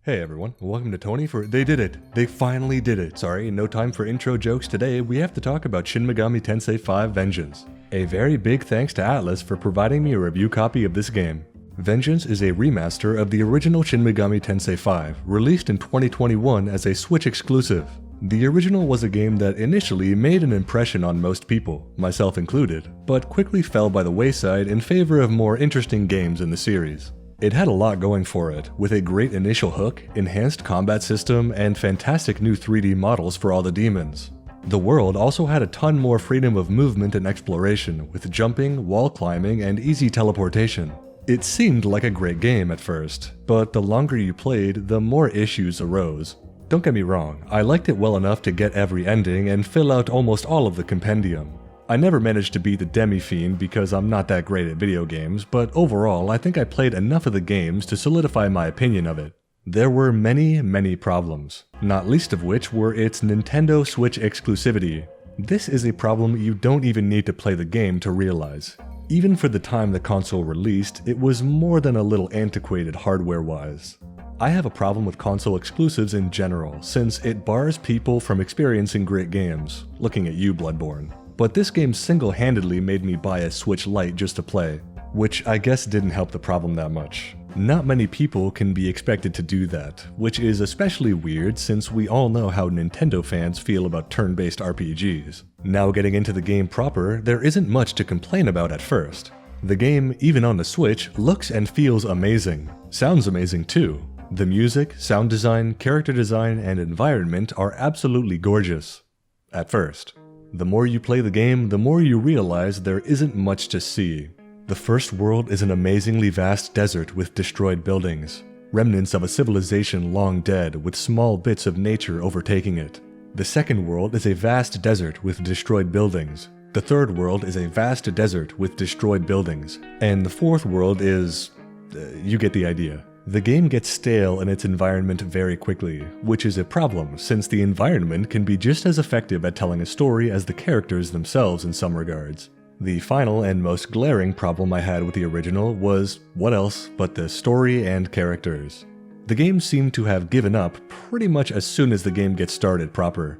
Hey everyone, welcome to Tony for They Did It! They finally did it! Sorry, no time for intro jokes today, we have to talk about Shin Megami Tensei V Vengeance. A very big thanks to Atlus for providing me a review copy of this game. Vengeance is a remaster of the original Shin Megami Tensei V, released in 2021 as a Switch exclusive. The original was a game that initially made an impression on most people, myself included, but quickly fell by the wayside in favor of more interesting games in the series. It had a lot going for it, with a great initial hook, enhanced combat system, and fantastic new 3D models for all the demons. The world also had a ton more freedom of movement and exploration, with jumping, wall climbing, and easy teleportation. It seemed like a great game at first, but the longer you played, the more issues arose. Don't get me wrong, I liked it well enough to get every ending and fill out almost all of the compendium. I never managed to beat the demi fiend because I'm not that great at video games, but overall I think I played enough of the games to solidify my opinion of it. There were many problems, not least of which were its Nintendo Switch exclusivity. This is a problem you don't even need to play the game to realize. Even for the time the console released, it was more than a little antiquated hardware-wise. I have a problem with console exclusives in general, since it bars people from experiencing great games, looking at you Bloodborne. But this game single-handedly made me buy a Switch Lite just to play, which I guess didn't help the problem that much. Not many people can be expected to do that, which is especially weird since we all know how Nintendo fans feel about turn-based RPGs. Now getting into the game proper, there isn't much to complain about at first. The game, even on the Switch, looks and feels amazing. Sounds amazing too. The music, sound design, character design, and environment are absolutely gorgeous. At first. The more you play the game, the more you realize there isn't much to see. The first world is an amazingly vast desert with destroyed buildings, remnants of a civilization long dead with small bits of nature overtaking it. The second world is a vast desert with destroyed buildings. The third world is a vast desert with destroyed buildings. And the fourth world is... you get the idea. The game gets stale in its environment very quickly, which is a problem since the environment can be just as effective at telling a story as the characters themselves in some regards. The final and most glaring problem I had with the original was, what else but the story and characters. The game seemed to have given up pretty much as soon as the game gets started proper.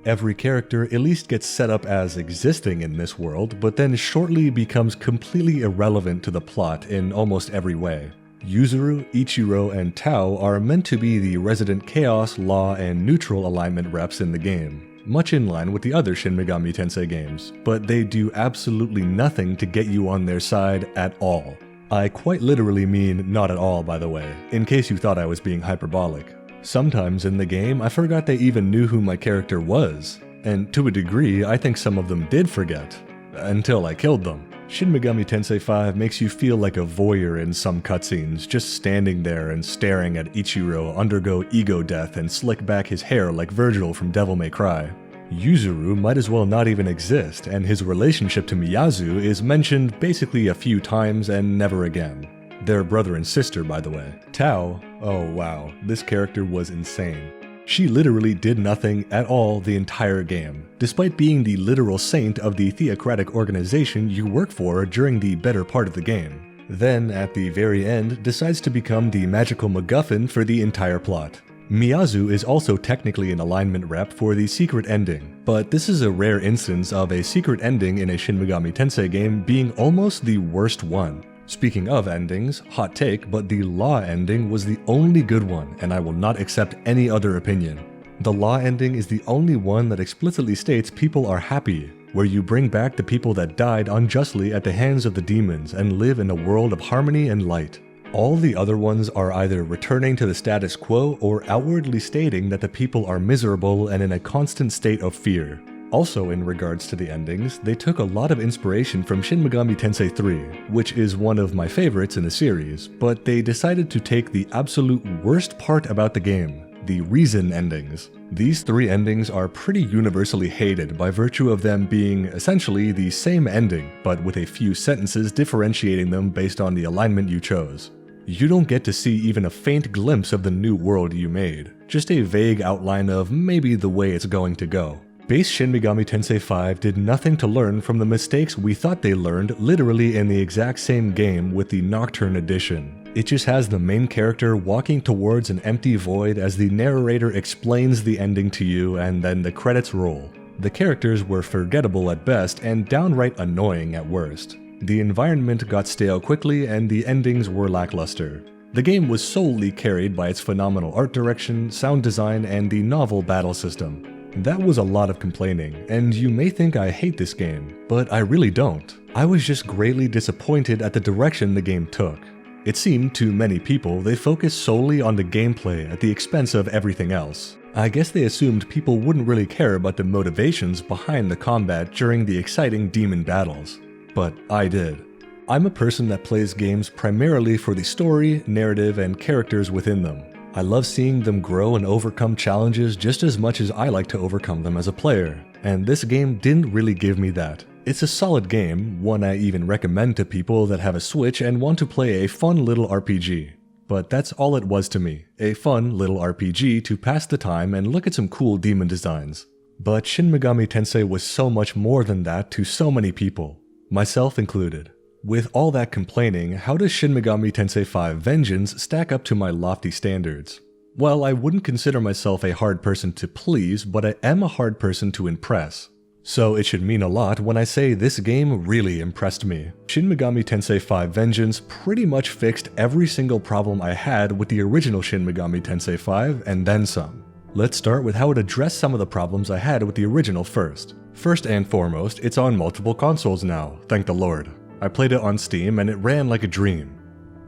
Every character at least gets set up as existing in this world, but then shortly becomes completely irrelevant to the plot in almost every way. Yuzuru, Ichiro, and Tao are meant to be the resident chaos, law, and neutral alignment reps in the game, much in line with the other Shin Megami Tensei games, but they do absolutely nothing to get you on their side at all. I quite literally mean not at all, by the way, in case you thought I was being hyperbolic. Sometimes in the game, I forgot they even knew who my character was, and to a degree, I think some of them did forget, until I killed them. Shin Megami Tensei V makes you feel like a voyeur in some cutscenes, just standing there and staring at Ichiro undergo ego death and slick back his hair like Virgil from Devil May Cry. Yuzuru might as well not even exist, and his relationship to Miyazu is mentioned basically a few times and never again. They're brother and sister, by the way. Tao, oh wow, this character was insane. She literally did nothing at all the entire game, despite being the literal saint of the theocratic organization you work for during the better part of the game. Then, at the very end, decides to become the magical MacGuffin for the entire plot. Miyazu is also technically an alignment rep for the secret ending, but this is a rare instance of a secret ending in a Shin Megami Tensei game being almost the worst one. Speaking of endings, hot take, but the Law ending was the only good one, and I will not accept any other opinion. The Law ending is the only one that explicitly states people are happy, where you bring back the people that died unjustly at the hands of the demons and live in a world of harmony and light. All the other ones are either returning to the status quo or outwardly stating that the people are miserable and in a constant state of fear. Also in regards to the endings, they took a lot of inspiration from Shin Megami Tensei III, which is one of my favorites in the series, but they decided to take the absolute worst part about the game, the reason endings. These three endings are pretty universally hated by virtue of them being essentially the same ending, but with a few sentences differentiating them based on the alignment you chose. You don't get to see even a faint glimpse of the new world you made, just a vague outline of maybe the way it's going to go. Base Shin Megami Tensei V did nothing to learn from the mistakes we thought they learned literally in the exact same game with the Nocturne edition. It just has the main character walking towards an empty void as the narrator explains the ending to you and then the credits roll. The characters were forgettable at best and downright annoying at worst. The environment got stale quickly and the endings were lackluster. The game was solely carried by its phenomenal art direction, sound design, and the novel battle system. That was a lot of complaining, and you may think I hate this game, but I really don't. I was just greatly disappointed at the direction the game took. It seemed to many people they focused solely on the gameplay at the expense of everything else. I guess they assumed people wouldn't really care about the motivations behind the combat during the exciting demon battles. But I did. I'm a person that plays games primarily for the story, narrative, and characters within them. I love seeing them grow and overcome challenges just as much as I like to overcome them as a player, and this game didn't really give me that. It's a solid game, one I even recommend to people that have a Switch and want to play a fun little RPG. But that's all it was to me, a fun little RPG to pass the time and look at some cool demon designs. But Shin Megami Tensei was so much more than that to so many people, myself included. With all that complaining, how does Shin Megami Tensei V Vengeance stack up to my lofty standards? Well, I wouldn't consider myself a hard person to please, but I am a hard person to impress. So it should mean a lot when I say this game really impressed me. Shin Megami Tensei V Vengeance pretty much fixed every single problem I had with the original Shin Megami Tensei V and then some. Let's start with how it addressed some of the problems I had with the original first. First and foremost, it's on multiple consoles now, thank the Lord. I played it on Steam and it ran like a dream.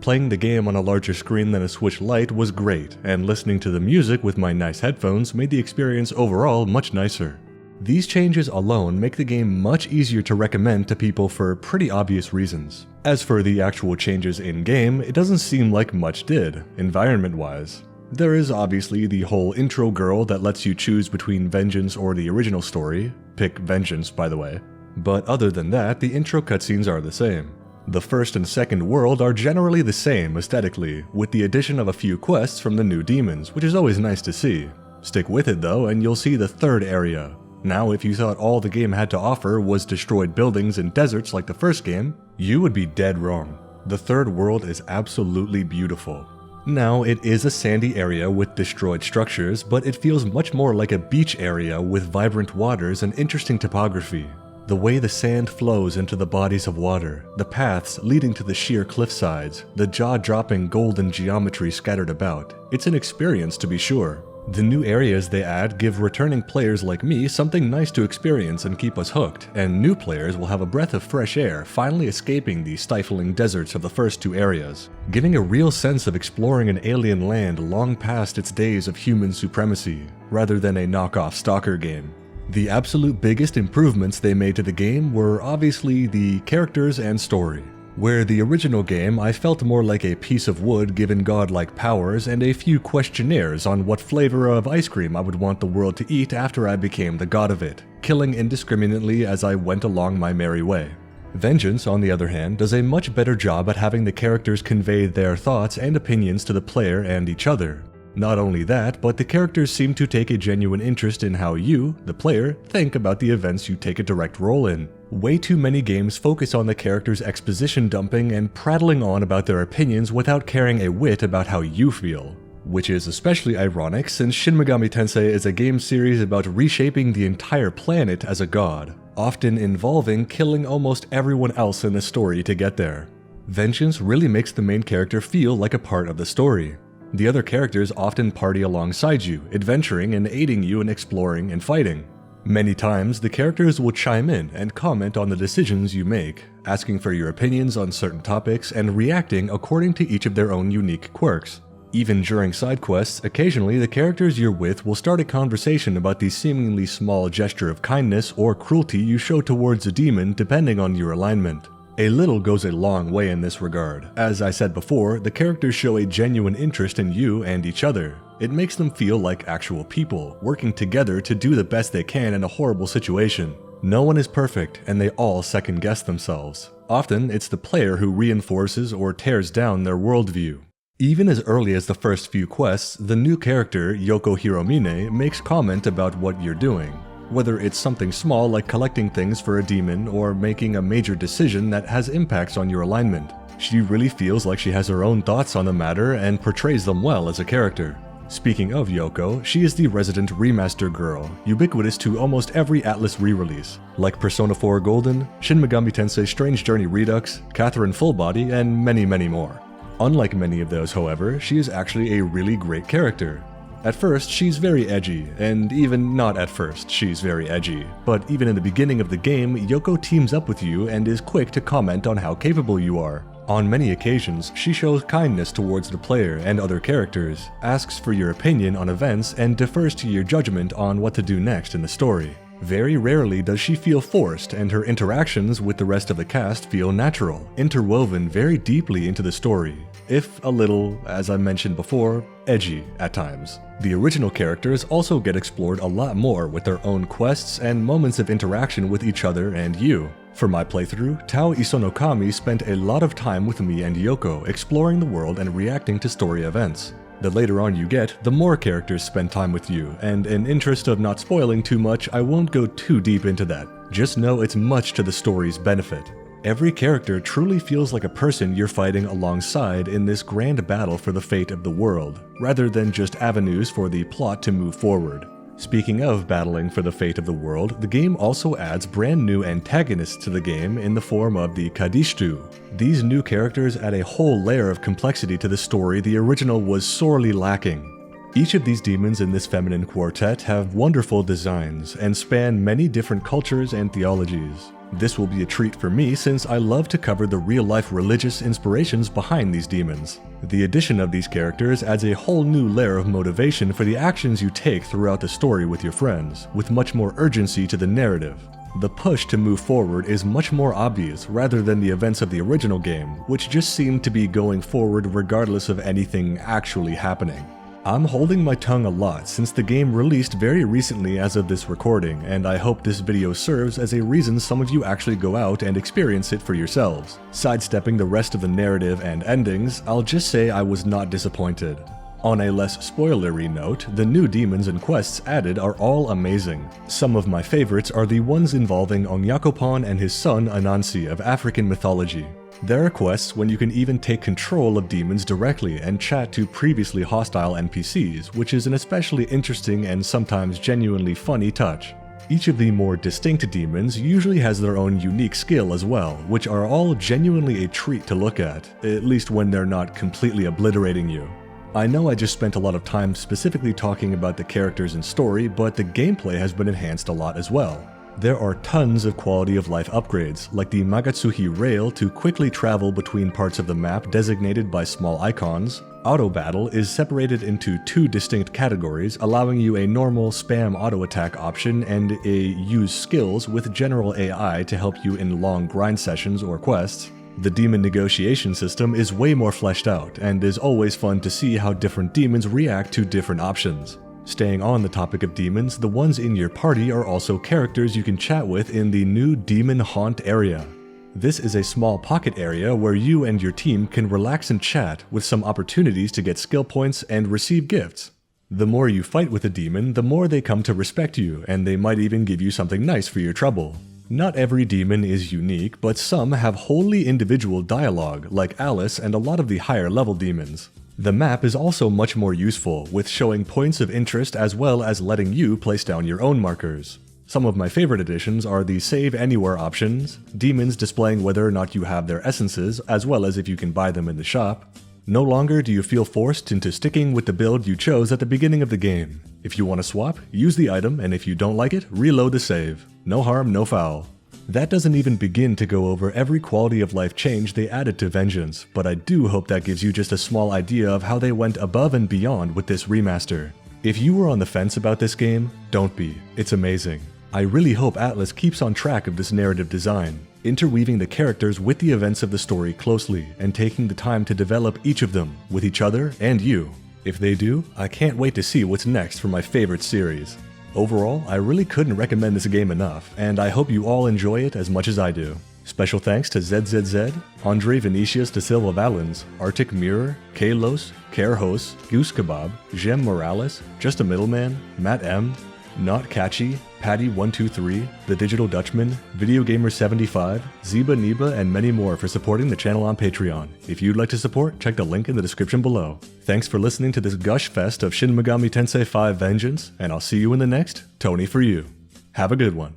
Playing the game on a larger screen than a Switch Lite was great, and listening to the music with my nice headphones made the experience overall much nicer. These changes alone make the game much easier to recommend to people for pretty obvious reasons. As for the actual changes in-game, it doesn't seem like much did, environment-wise. There is obviously the whole intro girl that lets you choose between Vengeance or the original story. Pick Vengeance, by the way. But other than that, the intro cutscenes are the same. The first and second world are generally the same aesthetically, with the addition of a few quests from the new demons, which is always nice to see. Stick with it though, and you'll see the third area. Now, if you thought all the game had to offer was destroyed buildings and deserts like the first game, you would be dead wrong. The third world is absolutely beautiful. Now, it is a sandy area with destroyed structures, but it feels much more like a beach area with vibrant waters and interesting topography. The way the sand flows into the bodies of water, the paths leading to the sheer cliff sides, the jaw-dropping golden geometry scattered about, it's an experience to be sure. The new areas they add give returning players like me something nice to experience and keep us hooked, and new players will have a breath of fresh air finally escaping the stifling deserts of the first two areas, giving a real sense of exploring an alien land long past its days of human supremacy, rather than a knockoff stalker game. The absolute biggest improvements they made to the game were obviously the characters and story. Where the original game I felt more like a piece of wood given godlike powers and a few questionnaires on what flavor of ice cream I would want the world to eat after I became the god of it, killing indiscriminately as I went along my merry way. Vengeance, on the other hand, does a much better job at having the characters convey their thoughts and opinions to the player and each other. Not only that, but the characters seem to take a genuine interest in how you, the player, think about the events you take a direct role in. Way too many games focus on the characters' exposition dumping and prattling on about their opinions without caring a whit about how you feel. Which is especially ironic since Shin Megami Tensei is a game series about reshaping the entire planet as a god, often involving killing almost everyone else in the story to get there. Vengeance really makes the main character feel like a part of the story. The other characters often party alongside you, adventuring and aiding you in exploring and fighting. Many times, the characters will chime in and comment on the decisions you make, asking for your opinions on certain topics and reacting according to each of their own unique quirks. Even during side quests, occasionally the characters you're with will start a conversation about the seemingly small gesture of kindness or cruelty you show towards a demon depending on your alignment. A little goes a long way in this regard. As I said before, the characters show a genuine interest in you and each other. It makes them feel like actual people, working together to do the best they can in a horrible situation. No one is perfect, and they all second-guess themselves. Often, it's the player who reinforces or tears down their worldview. Even as early as the first few quests, the new character, Yoko Hiromine, makes comment about what you're doing. Whether it's something small like collecting things for a demon or making a major decision that has impacts on your alignment. She really feels like she has her own thoughts on the matter and portrays them well as a character. Speaking of Yoko, she is the resident remaster girl, ubiquitous to almost every Atlus re-release, like Persona 4 Golden, Shin Megami Tensei Strange Journey Redux, Catherine Fullbody, and many more. Unlike many of those, however, she is actually a really great character. At first, she's very edgy, and even not at first, she's very edgy. But even in the beginning of the game, Yoko teams up with you and is quick to comment on how capable you are. On many occasions, she shows kindness towards the player and other characters, asks for your opinion on events, and defers to your judgment on what to do next in the story. Very rarely does she feel forced, and her interactions with the rest of the cast feel natural, interwoven very deeply into the story, if a little, as I mentioned before, edgy at times. The original characters also get explored a lot more with their own quests and moments of interaction with each other and you. For my playthrough, Tao Isonokami spent a lot of time with me and Yoko exploring the world and reacting to story events. The later on you get, the more characters spend time with you, and in interest of not spoiling too much, I won't go too deep into that. Just know it's much to the story's benefit. Every character truly feels like a person you're fighting alongside in this grand battle for the fate of the world, rather than just avenues for the plot to move forward. Speaking of battling for the fate of the world, the game also adds brand new antagonists to the game in the form of the Kadishtu. These new characters add a whole layer of complexity to the story the original was sorely lacking. Each of these demons in this feminine quartet have wonderful designs and span many different cultures and theologies. This will be a treat for me since I love to cover the real-life religious inspirations behind these demons. The addition of these characters adds a whole new layer of motivation for the actions you take throughout the story with your friends, with much more urgency to the narrative. The push to move forward is much more obvious rather than the events of the original game, which just seemed to be going forward regardless of anything actually happening. I'm holding my tongue a lot since the game released very recently as of this recording, and I hope this video serves as a reason some of you actually go out and experience it for yourselves. Sidestepping the rest of the narrative and endings, I'll just say I was not disappointed. On a less spoilery note, the new demons and quests added are all amazing. Some of my favorites are the ones involving Onyakopon and his son Anansi of African mythology. There are quests when you can even take control of demons directly and chat to previously hostile NPCs, which is an especially interesting and sometimes genuinely funny touch. Each of the more distinct demons usually has their own unique skill as well, which are all genuinely a treat to look at least when they're not completely obliterating you. I know I just spent a lot of time specifically talking about the characters and story, but the gameplay has been enhanced a lot as well. There are tons of quality of life upgrades, like the Magatsuhi Rail to quickly travel between parts of the map designated by small icons. Auto battle is separated into two distinct categories, allowing you a normal spam auto attack option and a use skills with general AI to help you in long grind sessions or quests. The demon negotiation system is way more fleshed out, and is always fun to see how different demons react to different options. Staying on the topic of demons, the ones in your party are also characters you can chat with in the new Demon Haunt area. This is a small pocket area where you and your team can relax and chat, with some opportunities to get skill points and receive gifts. The more you fight with a demon, the more they come to respect you, and they might even give you something nice for your trouble. Not every demon is unique, but some have wholly individual dialogue, like Alice and a lot of the higher level demons. The map is also much more useful, with showing points of interest as well as letting you place down your own markers. Some of my favorite additions are the Save Anywhere options, demons displaying whether or not you have their essences, as well as if you can buy them in the shop. No longer do you feel forced into sticking with the build you chose at the beginning of the game. If you want to swap, use the item, and if you don't like it, reload the save. No harm, no foul. That doesn't even begin to go over every quality of life change they added to Vengeance, but I do hope that gives you just a small idea of how they went above and beyond with this remaster. If you were on the fence about this game, don't be. It's amazing. I really hope Atlus keeps on track of this narrative design, interweaving the characters with the events of the story closely and taking the time to develop each of them with each other and you. If they do, I can't wait to see what's next for my favorite series. Overall, I really couldn't recommend this game enough, and I hope you all enjoy it as much as I do. Special thanks to ZZZ, Andre Vinicius de Silva Valens, Arctic Mirror, Kalos, Kerhos, Goose Kebab, Jem Morales, Just a Middleman, Matt M, Not Catchy, Patty123, The Digital Dutchman, Video Gamer 75, Zeba Neba, and many more for supporting the channel on Patreon. If you'd like to support, check the link in the description below. Thanks for listening to this gush fest of Shin Megami Tensei V Vengeance, and I'll see you in the next Tony for You. Have a good one.